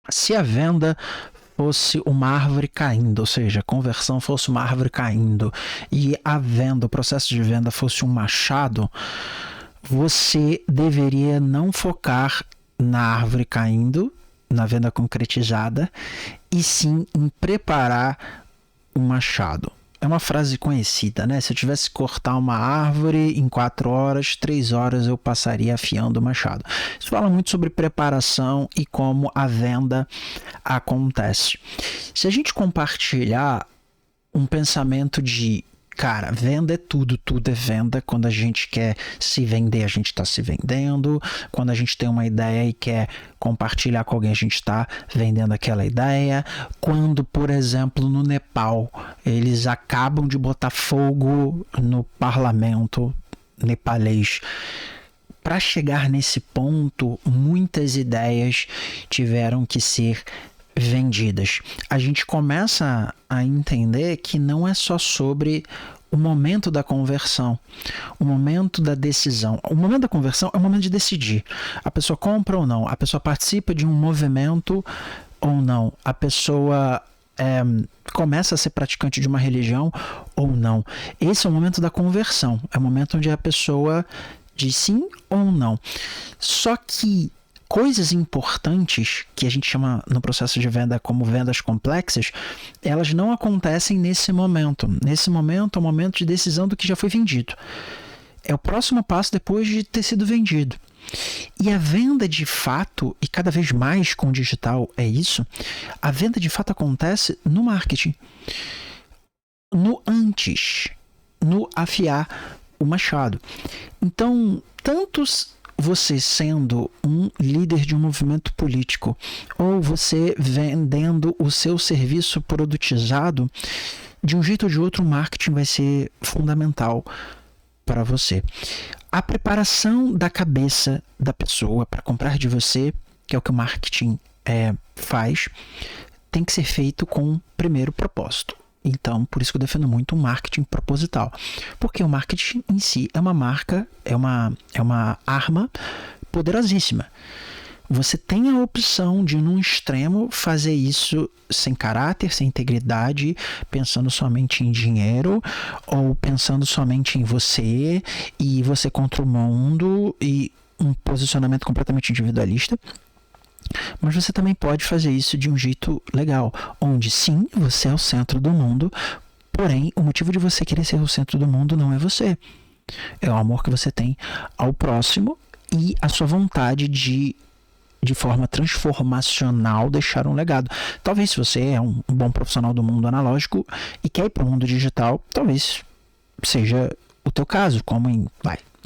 Se a venda fosse uma árvore caindo, ou seja, a conversão fosse uma árvore caindo e a venda, o processo de venda fosse um machado, você deveria não focar na árvore caindo, na venda concretizada, e sim em preparar um machado. É uma frase conhecida, né? Se eu tivesse que cortar uma árvore em 4 horas, 3 horas eu passaria afiando o machado. Isso fala muito sobre preparação e como a venda acontece. Se a gente compartilhar um pensamento de cara, venda é tudo, tudo é venda. Quando a gente quer se vender, a gente está se vendendo. Quando a gente tem uma ideia e quer compartilhar com alguém, a gente está vendendo aquela ideia. Quando, por exemplo, no Nepal, eles acabam de botar fogo no parlamento nepalês. Para chegar nesse ponto, muitas ideias tiveram que ser vendidas. A gente começa a entender que não é só sobre o momento da conversão, o momento da decisão. O momento da conversão é o momento de decidir. A pessoa compra ou não, a pessoa participa de um movimento ou não, a pessoa começa a ser praticante de uma religião ou não. Esse é o momento da conversão, é o momento onde a pessoa diz sim ou não. Só que coisas importantes, que a gente chama no processo de venda como vendas complexas, elas não acontecem nesse momento. Nesse momento é o momento de decisão do que já foi vendido. É o próximo passo depois de ter sido vendido. E a venda de fato, e cada vez mais com o digital é isso, a venda de fato acontece no marketing. No antes, no afiar o machado. Então, tantos você sendo um líder de um movimento político ou você vendendo o seu serviço produtizado, de um jeito ou de outro o marketing vai ser fundamental para você. A preparação da cabeça da pessoa para comprar de você, que é o que o marketing faz, tem que ser feito com o primeiro propósito. Então, por isso que eu defendo muito um marketing proposital. Porque o marketing em si é uma marca, é uma arma poderosíssima. Você tem a opção de, num extremo, fazer isso sem caráter, sem integridade, pensando somente em dinheiro, ou pensando somente em você, e você contra o mundo, e um posicionamento completamente individualista. Mas você também pode fazer isso de um jeito legal, onde sim, você é o centro do mundo, porém, o motivo de você querer ser o centro do mundo não é você. É o amor que você tem ao próximo e a sua vontade de forma transformacional, deixar um legado. Talvez se você é um bom profissional do mundo analógico e quer ir para o mundo digital, talvez seja o teu caso, como em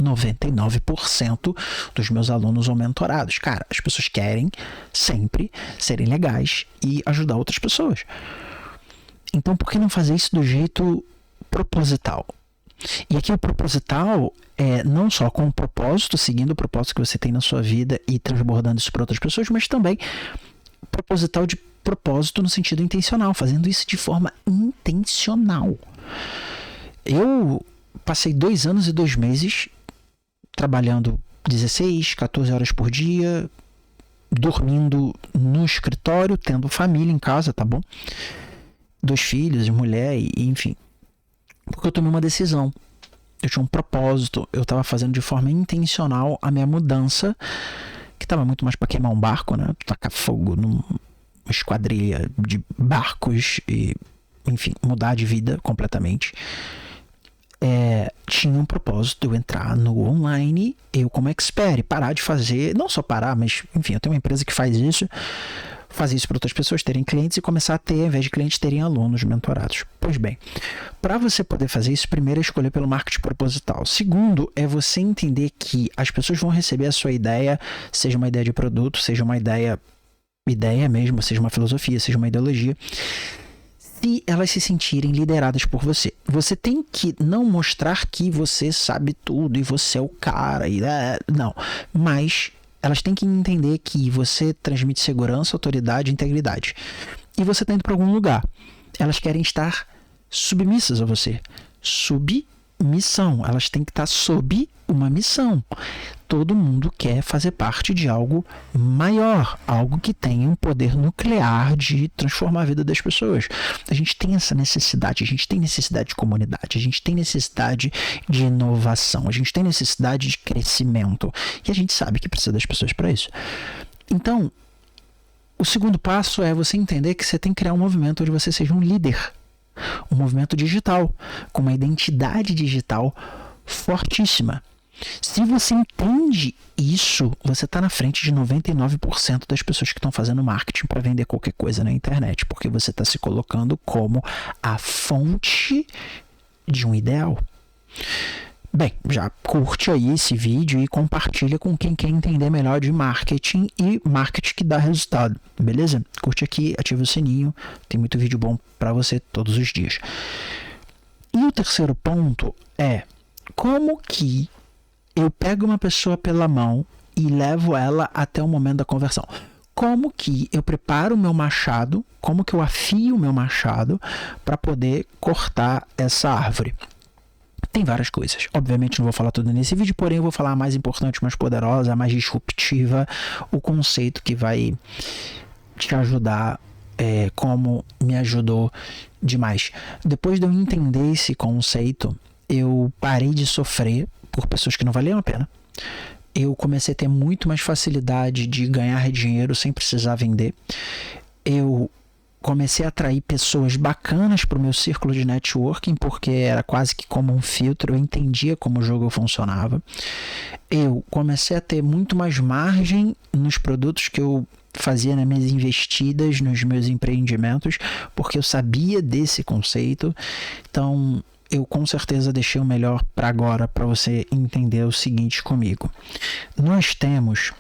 99% dos meus alunos ou mentorados. Cara, as pessoas querem sempre serem legais e ajudar outras pessoas. Então, por que não fazer isso do jeito proposital? E aqui o proposital é não só com o propósito, seguindo o propósito que você tem na sua vida e transbordando isso para outras pessoas, mas também proposital de propósito no sentido intencional, fazendo isso de forma intencional. Eu passei 2 anos e 2 meses trabalhando 16, 14 horas por dia, dormindo no escritório, tendo família em casa, tá bom? 2 filhos e mulher, e enfim. Porque eu tomei uma decisão. Eu tinha um propósito. Eu estava fazendo de forma intencional a minha mudança, que estava muito mais para queimar um barco, né? Tacar fogo numa esquadrilha de barcos e, enfim, mudar de vida completamente. Tinha um propósito de eu entrar no online, eu como expert, parar de fazer, não só parar, mas, enfim, eu tenho uma empresa que faz isso, fazer isso para outras pessoas terem clientes e começar a ter, ao invés de clientes, terem alunos mentorados. Pois bem, para você poder fazer isso, primeiro é escolher pelo marketing proposital. Segundo, é você entender que as pessoas vão receber a sua ideia, seja uma ideia de produto, seja uma ideia mesmo, seja uma filosofia, seja uma ideologia, se elas se sentirem lideradas por você. Você tem que não mostrar que você sabe tudo e você é o cara, não, mas elas têm que entender que você transmite segurança, autoridade e integridade. E você está indo para algum lugar. Elas querem estar submissas a você. Submissão. Elas têm que estar sob uma missão. todo mundo quer fazer parte de algo maior, algo que tenha um poder nuclear de transformar a vida das pessoas. A gente tem essa necessidade, a gente tem necessidade de comunidade, a gente tem necessidade de inovação, a gente tem necessidade de crescimento, e a gente sabe que precisa das pessoas para isso. Então, o segundo passo é você entender que você tem que criar um movimento onde você seja um líder, um movimento digital, com uma identidade digital fortíssima. Se você entende isso, você está na frente de 99% das pessoas que estão fazendo marketing para vender qualquer coisa na internet, porque você está se colocando como a fonte de um ideal. Bem, já curte aí esse vídeo e compartilha com quem quer entender melhor de marketing e marketing que dá resultado, beleza? Curte aqui, ativa o sininho, tem muito vídeo bom para você todos os dias. E o terceiro ponto é como que eu pego uma pessoa pela mão e levo ela até o momento da conversão. Como que eu preparo o meu machado, como que eu afio o meu machado para poder cortar essa árvore. Tem várias coisas. Obviamente não vou falar tudo nesse vídeo, porém eu vou falar a mais importante, a mais poderosa, a mais disruptiva, o conceito que vai te ajudar, como me ajudou demais. Depois de eu entender esse conceito, eu parei de sofrer por pessoas que não valiam a pena. Eu comecei a ter muito mais facilidade de ganhar dinheiro sem precisar vender. Eu comecei a atrair pessoas bacanas para o meu círculo de networking, porque era quase que como um filtro, eu entendia como o jogo funcionava. Eu comecei a ter muito mais margem nos produtos que eu fazia nas minhas investidas, nos meus empreendimentos, porque eu sabia desse conceito. Então, eu com certeza deixei o melhor para agora, para você entender o seguinte comigo. Nós temos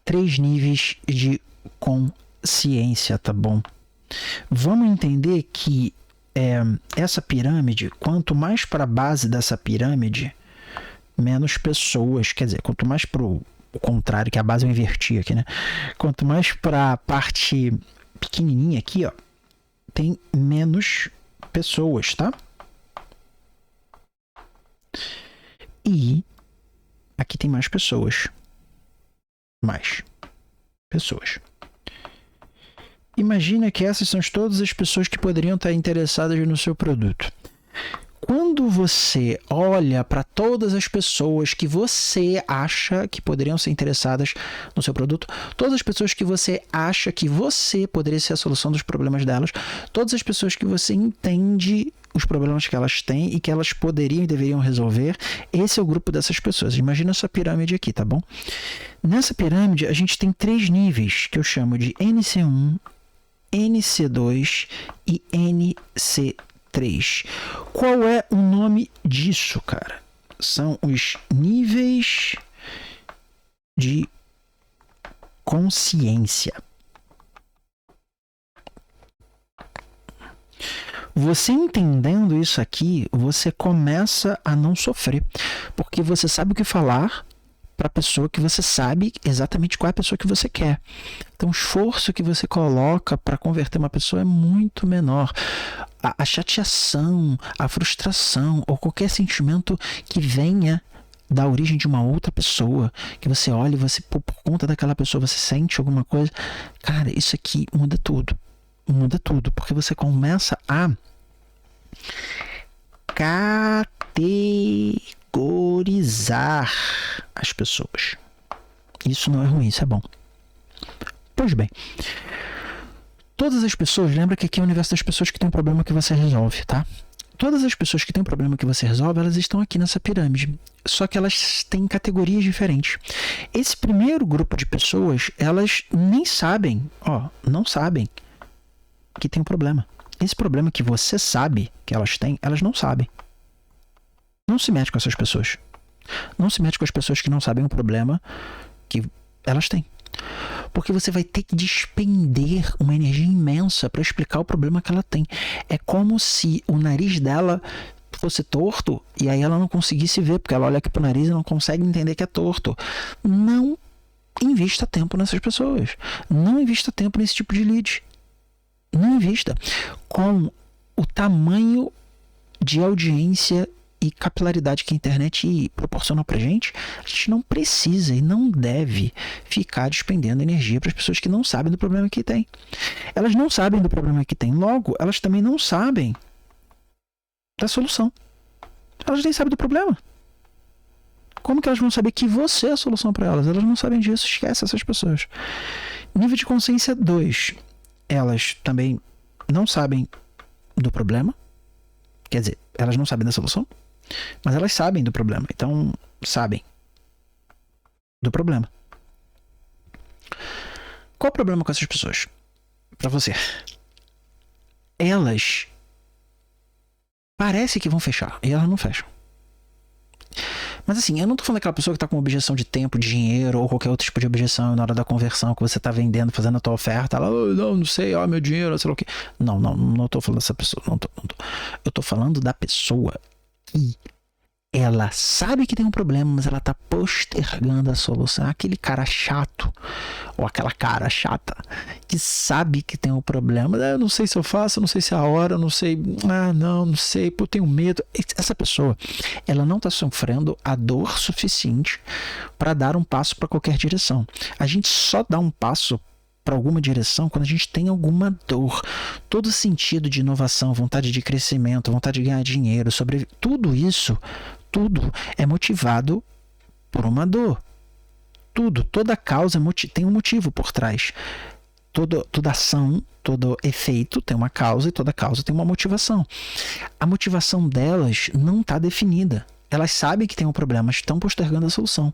3 níveis de consciência, tá bom? Vamos entender que essa pirâmide, quanto mais para a base dessa pirâmide, menos pessoas, quer dizer, quanto mais para o contrário, que a base eu inverti aqui, né? Quanto mais para a parte pequenininha aqui, ó, tem menos pessoas, tá? E aqui tem mais pessoas. Mais pessoas. Imagina que essas são todas as pessoas que poderiam estar interessadas no seu produto. Quando você olha para todas as pessoas que você acha que poderiam ser interessadas no seu produto, todas as pessoas que você acha que você poderia ser a solução dos problemas delas, todas as pessoas que você entende os problemas que elas têm e que elas poderiam e deveriam resolver, esse é o grupo dessas pessoas. Imagina essa pirâmide aqui, tá bom? Nessa pirâmide, a gente tem 3 níveis, que eu chamo de NC1, NC2 e NC3. Qual é o nome disso, cara? São os níveis de consciência. Você entendendo isso aqui, você começa a não sofrer, porque você sabe o que falar para a pessoa que você sabe exatamente qual é a pessoa que você quer. Então, o esforço que você coloca para converter uma pessoa é muito menor. A chateação, a frustração ou qualquer sentimento que venha da origem de uma outra pessoa, que você olha e você, por conta daquela pessoa, você sente alguma coisa, cara, isso aqui muda tudo. Muda tudo, porque você começa a categorizar as pessoas. Isso não é ruim, isso é bom. Pois bem, todas as pessoas, lembra que aqui é o universo das pessoas que tem um problema que você resolve, tá? Todas as pessoas que têm um problema que você resolve, elas estão aqui nessa pirâmide. Só que elas têm categorias diferentes. Esse primeiro grupo de pessoas, elas nem sabem, não sabem que tem um problema. Esse problema que você sabe que elas têm, elas não sabem. Não se mete com essas pessoas. Não se mete com as pessoas que não sabem o problema que elas têm. Porque você vai ter que despender uma energia imensa para explicar o problema que ela tem. É como se o nariz dela fosse torto e aí ela não conseguisse ver, porque ela olha aqui pro nariz e não consegue entender que é torto. Não invista tempo nessas pessoas. Não invista tempo nesse tipo de lead. Não invista. Com o tamanho de audiência e capilaridade que a internet proporciona pra gente, a gente não precisa e não deve ficar despendendo energia para as pessoas que não sabem do problema que tem. Elas não sabem do problema que tem, logo, elas também não sabem da solução. Elas nem sabem do problema. Como que elas vão saber que você é a solução para elas? Elas não sabem disso, esquece essas pessoas. Nível de consciência 2. Elas também não sabem do problema. Quer dizer, elas não sabem da solução, mas elas sabem do problema. Então, sabem do problema. Qual o problema com essas pessoas? Para você. Elas parece que vão fechar e elas não fecham. Mas assim, eu não tô falando daquela pessoa que tá com objeção de tempo, de dinheiro ou qualquer outro tipo de objeção na hora da conversão que você tá vendendo, fazendo a tua oferta, ela, não sei, meu dinheiro, sei lá o quê. Não tô falando dessa pessoa, não tô. Eu tô falando da pessoa que ela sabe que tem um problema, mas ela tá postergando a solução. Aquele cara chato, ou aquela cara chata, que sabe que tem um problema. Eu não sei se eu faço, não sei se é a hora, não sei. Não sei, eu tenho medo. Essa pessoa, ela não tá sofrendo a dor suficiente para dar um passo para qualquer direção. A gente só dá um passo para alguma direção quando a gente tem alguma dor. Todo sentido de inovação, vontade de crescimento, vontade de ganhar dinheiro, sobre tudo isso, tudo é motivado por uma dor. Toda causa tem um motivo por trás. Toda ação, todo efeito tem uma causa e toda causa tem uma motivação. A motivação delas não está definida. Elas sabem que tem um problema, mas estão postergando a solução.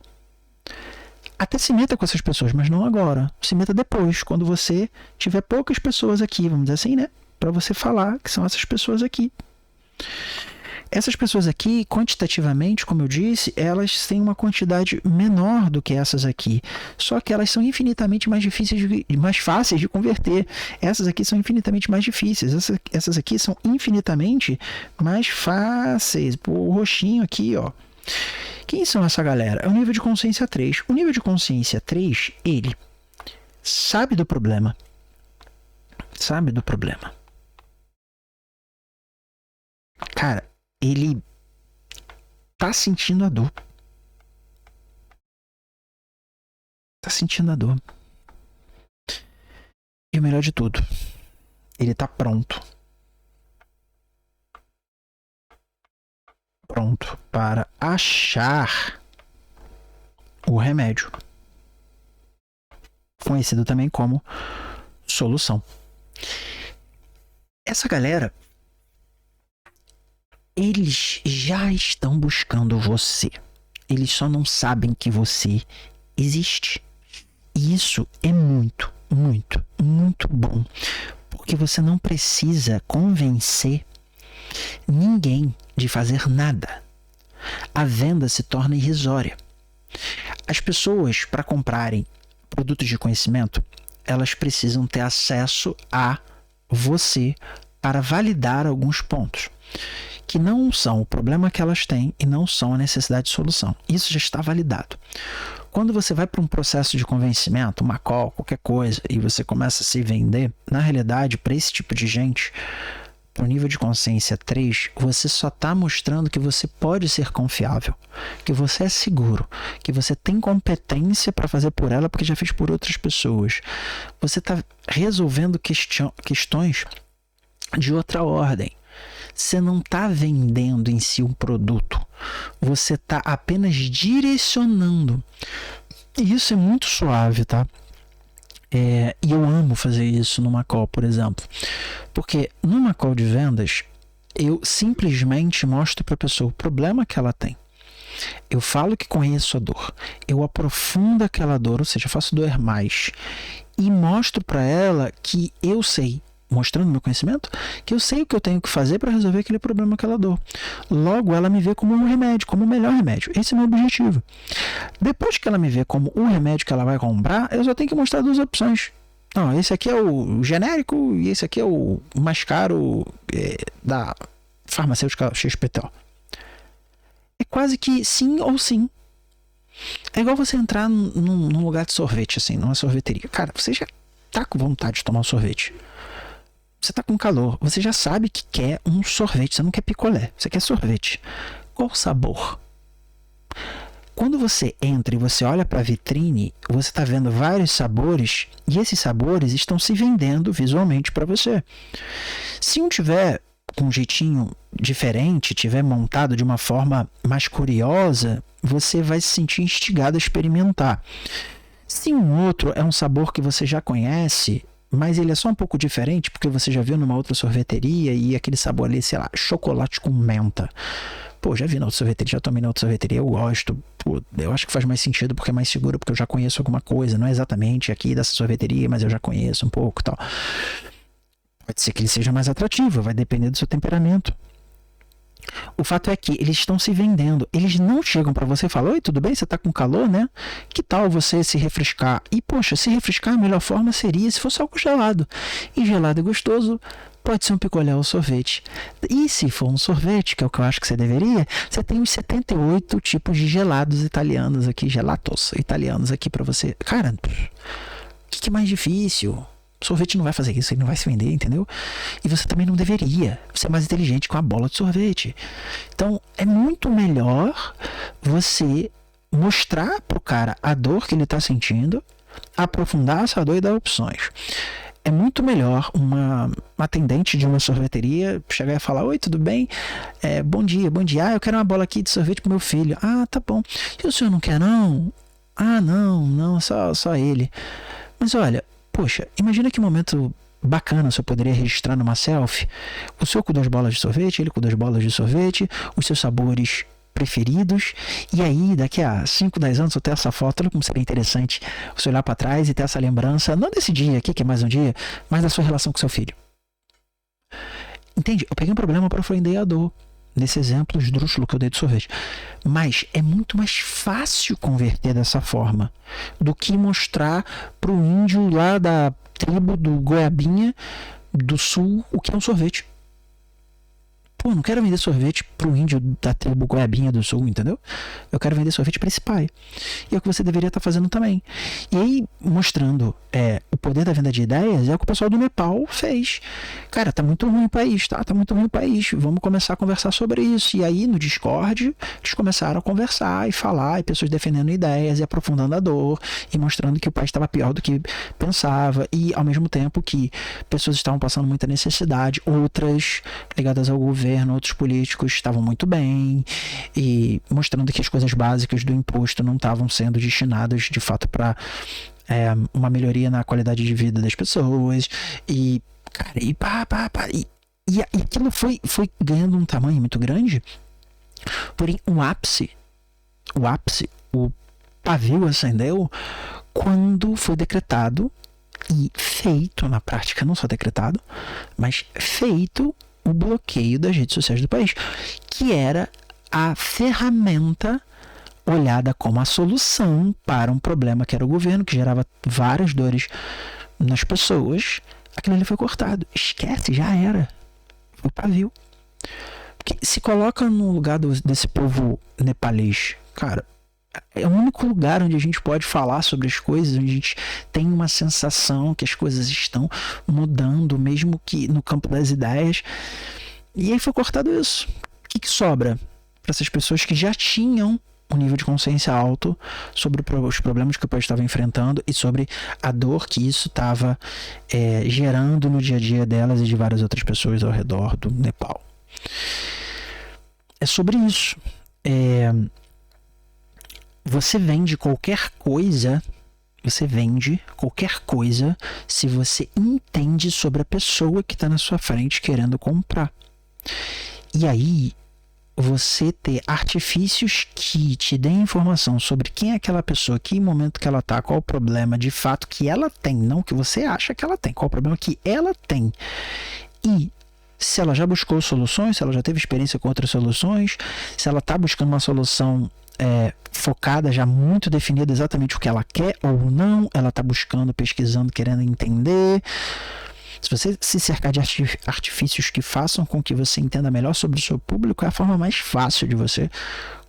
Até se meta com essas pessoas, mas não agora. Se meta depois, quando você tiver poucas pessoas aqui, vamos dizer assim, né? Para você falar que são essas pessoas aqui. Essas pessoas aqui, quantitativamente, como eu disse, elas têm uma quantidade menor do que essas aqui. Só que elas são infinitamente mais fáceis de converter. Essas aqui são infinitamente mais difíceis. Essas aqui são infinitamente mais fáceis. O roxinho aqui, ó. Quem são essa galera? É o nível de consciência 3. O nível de consciência 3, ele sabe do problema. Sabe do problema. Cara, ele tá sentindo a dor. Tá sentindo a dor. E o melhor de tudo, ele tá pronto. Pronto para achar o remédio. Conhecido também como solução. Essa galera, eles já estão buscando você. Eles só não sabem que você existe. E isso é muito, muito, muito bom. Porque você não precisa convencer ninguém de fazer nada. A venda se torna irrisória. As pessoas, para comprarem produtos de conhecimento, elas precisam ter acesso a você para validar alguns pontos que não são o problema que elas têm e não são a necessidade de solução. Isso já está validado. Quando você vai para um processo de convencimento, uma call, qualquer coisa, e você começa a se vender, na realidade, para esse tipo de gente, para o nível de consciência 3, você só está mostrando que você pode ser confiável, que você é seguro, que você tem competência para fazer por ela porque já fez por outras pessoas. Você está resolvendo questões de outra ordem. Você não está vendendo em si um produto. Você está apenas direcionando. E isso é muito suave, tá? E eu amo fazer isso numa call, por exemplo. Porque numa call de vendas, eu simplesmente mostro para a pessoa o problema que ela tem. Eu falo que conheço a dor. Eu aprofundo aquela dor, ou seja, eu faço doer mais. E mostro para ela que eu sei, mostrando meu conhecimento, que eu sei o que eu tenho que fazer para resolver aquele problema que ela dor. Logo, ela me vê como um remédio, como o melhor remédio. Esse é o meu objetivo. Depois que ela me vê como um remédio que ela vai comprar, eu só tenho que mostrar duas opções. Não, esse aqui é o genérico e esse aqui é o mais caro da farmacêutica XPTO. É quase que sim ou sim. É igual você entrar num lugar de sorvete, assim, numa sorveteria. Cara, você já tá com vontade de tomar um sorvete. Você tá com calor, você já sabe que quer um sorvete, você não quer picolé, você quer sorvete. Qual o sabor? Quando você entra e você olha para a vitrine, você está vendo vários sabores e esses sabores estão se vendendo visualmente para você. Se um tiver com um jeitinho diferente, tiver montado de uma forma mais curiosa, você vai se sentir instigado a experimentar. Se um outro é um sabor que você já conhece, mas ele é só um pouco diferente porque você já viu numa outra sorveteria e aquele sabor ali, sei lá, chocolate com menta. Pô, já vi na outra sorveteria, já tomei na outra sorveteria, eu gosto. Pô, eu acho que faz mais sentido porque é mais seguro, porque eu já conheço alguma coisa. Não é exatamente aqui dessa sorveteria, mas eu já conheço um pouco e tal. Pode ser que ele seja mais atrativo, vai depender do seu temperamento. O fato é que eles estão se vendendo. Eles não chegam para você e falam: oi, tudo bem? Você tá com calor, né? Que tal você se refrescar? E, poxa, se refrescar, a melhor forma seria se fosse algo gelado. E gelado e gostoso pode ser um picolé ou sorvete. E se for um sorvete, que é o que eu acho que você deveria, você tem os 78 tipos de gelados italianos aqui, gelatos italianos aqui para você. Cara, o que é mais difícil? Sorvete não vai fazer isso, ele não vai se vender, entendeu? E você também não deveria. Você é mais inteligente com a bola de sorvete. Então, é muito melhor você mostrar pro cara a dor que ele tá sentindo, aprofundar essa dor e dar opções. É muito melhor uma atendente de uma sorveteria chegar e falar: oi, tudo bem? Bom dia, bom dia. Eu quero uma bola aqui de sorvete pro meu filho. Ah, tá bom. E o senhor não quer, não? Ah, não, só ele. Mas olha, poxa, imagina que momento bacana você poderia registrar numa selfie. O senhor com 2 bolas de sorvete, ele com 2 bolas de sorvete, os seus sabores preferidos, e aí daqui a 5, 10 anos eu ter essa foto. Olha como seria interessante você olhar para trás e ter essa lembrança, não desse dia aqui, que é mais um dia, mas da sua relação com seu filho. Entende? Eu peguei um problema para aprofundar a dor nesse exemplo esdrúxulo que eu dei de sorvete, mas é muito mais fácil converter dessa forma do que mostrar pro índio lá da tribo do Goiabinha do Sul o que é um sorvete. Pô, não quero vender sorvete pro índio da tribo Goiabinha do Sul, entendeu? Eu quero vender sorvete para esse pai. E é o que você deveria estar fazendo também. E aí, mostrando o poder da venda de ideias, é o que o pessoal do Nepal fez. Cara, tá muito ruim o país, tá? Tá muito ruim o país. Vamos começar a conversar sobre isso. E aí, no Discord, eles começaram a conversar e falar, e pessoas defendendo ideias e aprofundando a dor, e mostrando que o país estava pior do que pensava, e ao mesmo tempo que pessoas estavam passando muita necessidade, outras ligadas ao governo, outros políticos estavam muito bem, e mostrando que as coisas básicas do imposto não estavam sendo destinadas de fato para uma melhoria na qualidade de vida das pessoas, e cara, e aquilo foi ganhando um tamanho muito grande. Porém, o pavio acendeu quando foi decretado e feito na prática, não só decretado, mas feito o bloqueio das redes sociais do país, que era a ferramenta olhada como a solução para um problema que era o governo, que gerava várias dores nas pessoas. Aquilo ali foi cortado. Esquece, já era. Foi pavio. Porque se coloca no lugar desse povo nepalês, cara, é o único lugar onde a gente pode falar sobre as coisas, onde a gente tem uma sensação que as coisas estão mudando, mesmo que no campo das ideias. E aí foi cortado isso. O que sobra para essas pessoas que já tinham um nível de consciência alto sobre os problemas que o país estava enfrentando e sobre a dor que isso estava gerando no dia a dia delas e de várias outras pessoas ao redor do Nepal? É sobre isso. Você vende qualquer coisa se você entende sobre a pessoa que está na sua frente querendo comprar. E aí, você ter artifícios que te deem informação sobre quem é aquela pessoa, que momento que ela está, qual o problema de fato que ela tem, não que você acha que ela tem, qual o problema que ela tem. E se ela já buscou soluções, se ela já teve experiência com outras soluções, se ela está buscando uma solução focada, já muito definida exatamente o que ela quer ou não, ela está buscando, pesquisando, querendo entender. Se você se cercar de artifícios que façam com que você entenda melhor sobre o seu público, é a forma mais fácil de você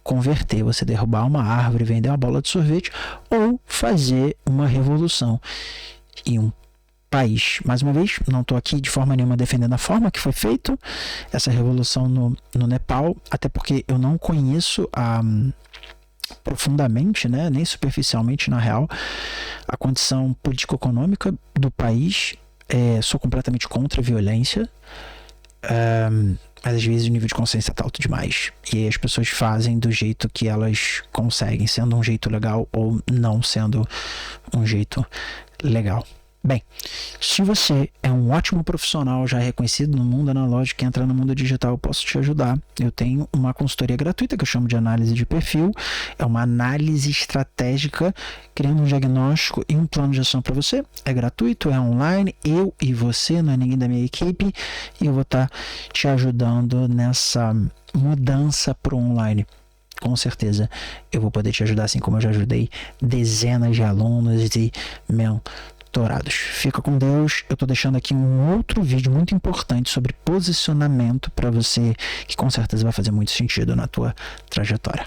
converter, você derrubar uma árvore, vender uma bola de sorvete ou fazer uma revolução. E um país. Mais uma vez, não estou aqui de forma nenhuma defendendo a forma que foi feita essa revolução no Nepal, até porque eu não conheço profundamente, né, nem superficialmente na real, a condição político-econômica do país. Sou completamente contra a violência, mas às vezes o nível de consciência está alto demais, e aí as pessoas fazem do jeito que elas conseguem, sendo um jeito legal ou não sendo um jeito legal. Bem, se você é um ótimo profissional já reconhecido no mundo analógico e entra no mundo digital, eu posso te ajudar. Eu tenho uma consultoria gratuita que eu chamo de análise de perfil. É uma análise estratégica, criando um diagnóstico e um plano de ação para você. É gratuito, é online, eu e você, não é ninguém da minha equipe, e eu vou estar te ajudando nessa mudança para o online. Com certeza eu vou poder te ajudar, assim como eu já ajudei dezenas de alunos e mentorados. Fica com Deus. Eu tô deixando aqui um outro vídeo muito importante sobre posicionamento para você, que com certeza vai fazer muito sentido na tua trajetória.